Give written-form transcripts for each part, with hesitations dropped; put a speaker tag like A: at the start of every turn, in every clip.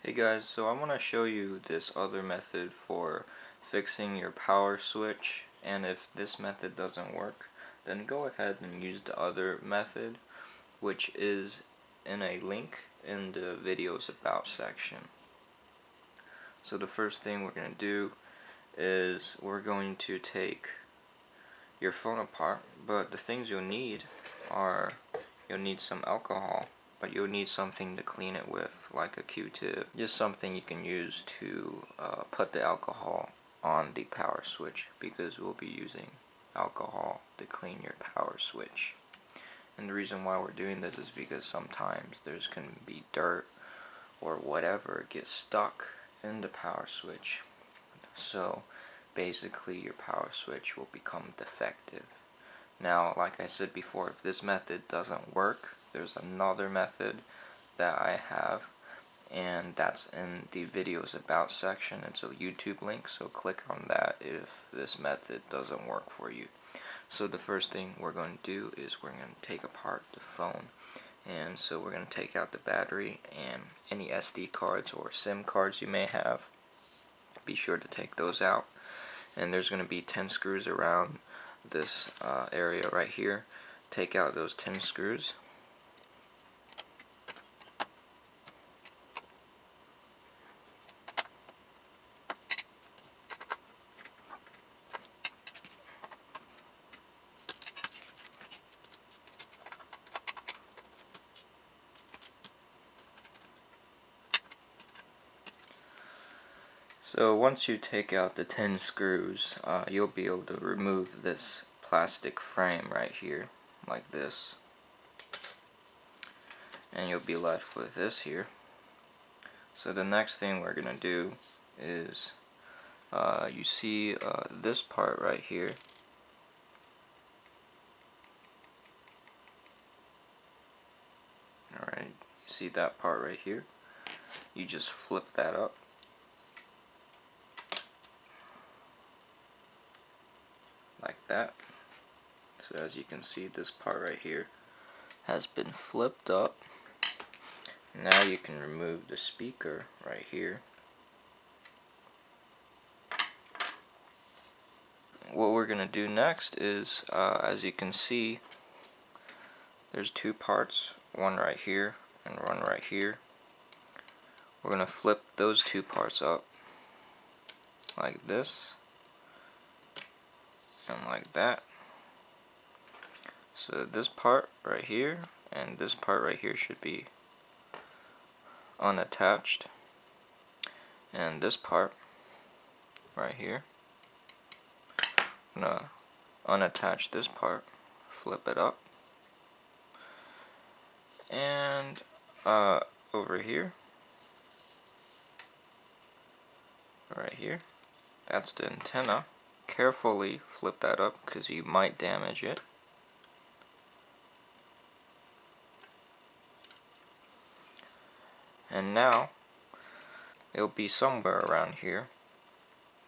A: Hey guys, so I want to show you this other method for fixing your power switch, and if this method doesn't work, then go ahead and use the other method, which is in a link in the videos about section. So the first thing we're going to do is we're going to take your phone apart, but the things you'll need are, you'll need some alcohol, but you'll need something to clean it with, like a Q-tip, just something you can use to put the alcohol on the power switch, because we'll be using alcohol to clean your power switch. And the reason why we're doing this is because sometimes there's going to be dirt or whatever gets stuck in the power switch. So basically your power switch will become defective. Now, like I said before, if this method doesn't work, there's another method that I have, and that's in the videos about section. It's a YouTube link, so click on that if this method doesn't work for you. So the first thing we're going to do is we're going to take apart the phone. And so we're going to take out the battery and any SD cards or SIM cards you may have. Be sure to take those out. And there's going to be 10 screws around this area right here. Take out those 10 screws. So once you take out the 10 screws, you'll be able to remove this plastic frame right here, like this. And you'll be left with this here. So the next thing we're going to do is, you see this part right here. Alright, you see that part right here? You just flip that up. Like that. So as you can see, this part right here has been flipped up. Now you can remove the speaker right here. What we're going to do next is, as you can see, there's two parts, one right here and one right here. We're going to flip those two parts up like this and like that. So this part right here and this part right here should be unattached, and this part right here, I'm gonna unattach this part, flip it up, and over here, right here, that's the antenna. Carefully flip that up because you might damage it. And now it'll be somewhere around here.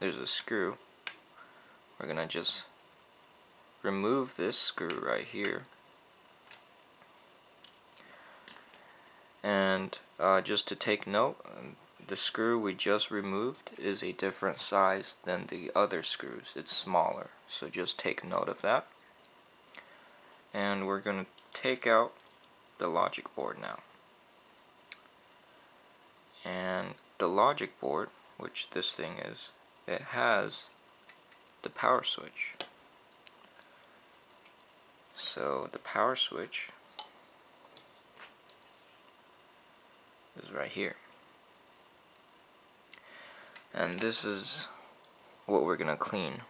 A: There's a screw. We're gonna just remove this screw right here, and just to take note, the screw we just removed is a different size than the other screws. It's smaller, so just take note of that. And we're gonna take out the logic board now. And the logic board, which this thing is, it has the power switch. So the power switch is right here. And this is what we're gonna clean.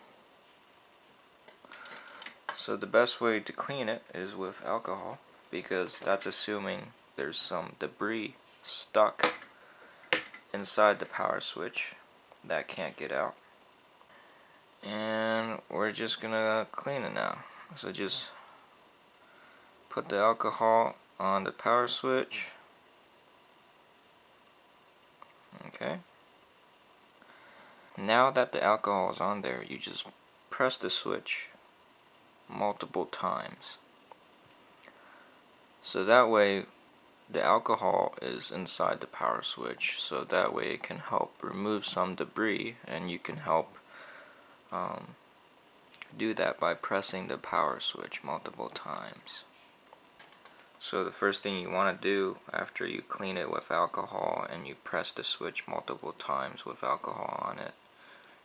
A: So the best way to clean it is with alcohol, because that's assuming there's some debris stuck inside the power switch that can't get out. And we're just gonna clean it now. So just put the alcohol on the power switch. Okay. Now that the alcohol is on there, you just press the switch multiple times. So that way, the alcohol is inside the power switch, so that way it can help remove some debris, and you can help do that by pressing the power switch multiple times. So the first thing you want to do after you clean it with alcohol and you press the switch multiple times with alcohol on it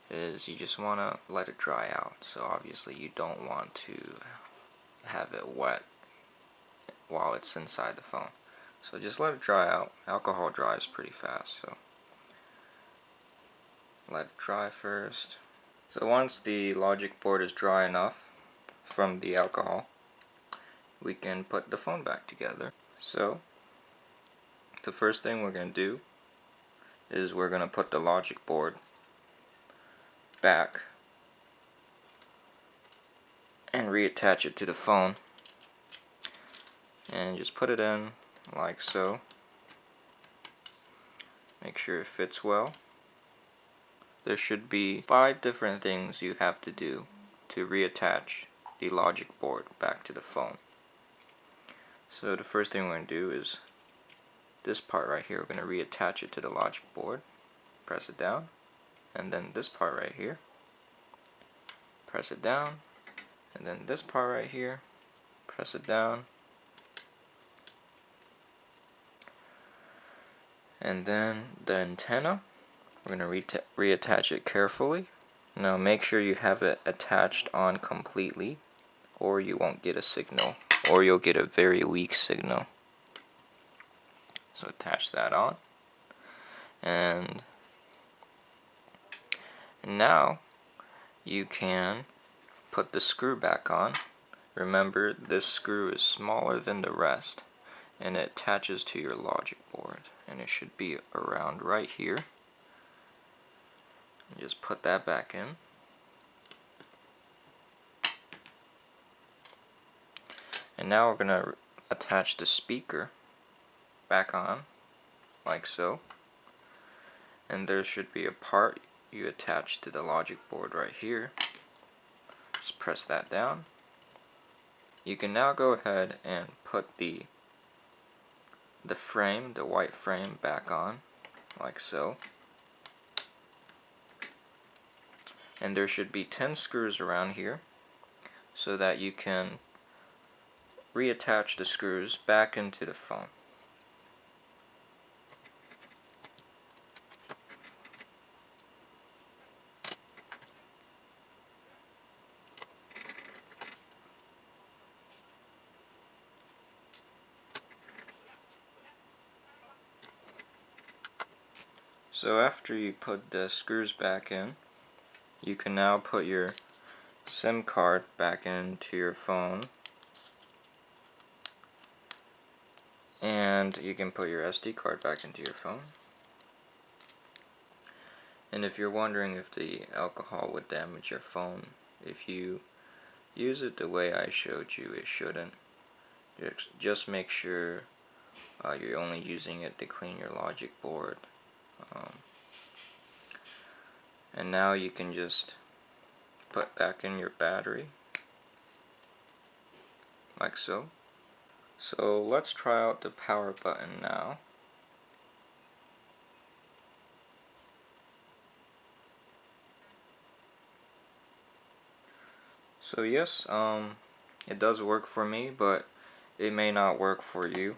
A: is you just want to let it dry out. So obviously you don't want to have it wet while it's inside the phone. So just let it dry out. Alcohol dries pretty fast, so let it dry first. So once the logic board is dry enough from the alcohol, we can put the phone back together. So the first thing we're going to do is we're going to put the logic board back and reattach it to the phone, and just put it in like so. Make sure it fits well. There should be 5 different things you have to do to reattach the logic board back to the phone. So the first thing we're going to do is this part right here. We're going to reattach it to the logic board. Press it down. And then this part right here. Press it down. And then this part right here. Press it down. And then the antenna. We're going to reattach it carefully. Now make sure you have it attached on completely, or you won't get a signal, or you'll get a very weak signal. So attach that on. And now you can put the screw back on. Remember, this screw is smaller than the rest, and it attaches to your logic board, and it should be around right here. And just put that back in. And now we're going to attach the speaker back on, like so. And there should be a part you attach to the logic board right here. Just press that down. You can now go ahead and put the frame, the white frame, back on, like so. And there should be 10 screws around here so that you can reattach the screws back into the phone. So after you put the screws back in, you can now put your SIM card back into your phone, and you can put your SD card back into your phone. And if you're wondering if the alcohol would damage your phone, if you use it the way I showed you, it shouldn't. Just make sure you're only using it to clean your logic board. And now you can just put back in your battery, like so. So let's try out the power button now. So yes, it does work for me, but it may not work for you.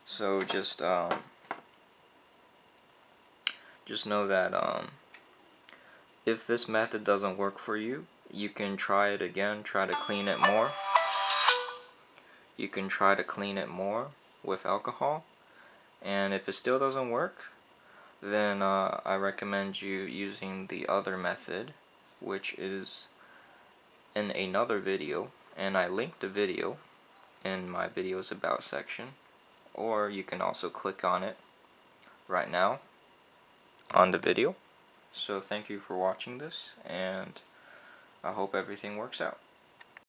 A: So just know that if this method doesn't work for you, you can try it again, try to clean it more. You can try to clean it more with alcohol, and if it still doesn't work, then I recommend you using the other method, which is in another video, and I linked the video in my videos about section, or you can also click on it right now on the video. So thank you for watching this, and I hope everything works out.